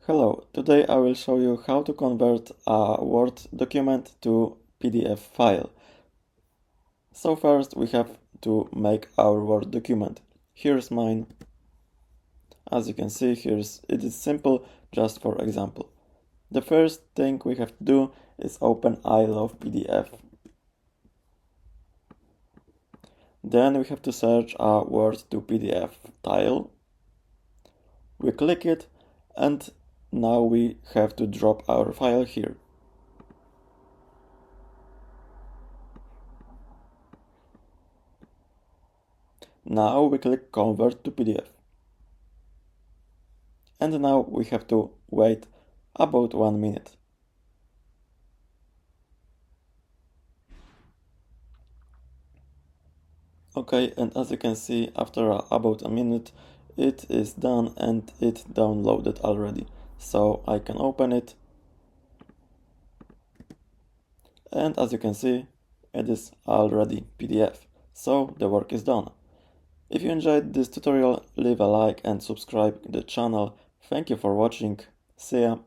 Hello, today I will show you how to convert a Word document to PDF file. So first we have to make our Word document. Here's mine. As you can see, it is simple, just for example. The first thing we have to do is open I Love PDF. Then we have to search a Word to PDF tile. We click it and now we have to drop our file here. Now we click Convert to PDF. And now we have to wait about 1 minute. Okay, and as you can see, after about a minute, it is done and it downloaded already. So I can open it. And as you can see, it is already PDF. So the work is done. If you enjoyed this tutorial, leave a like and subscribe to the channel. Thank you for watching. See ya.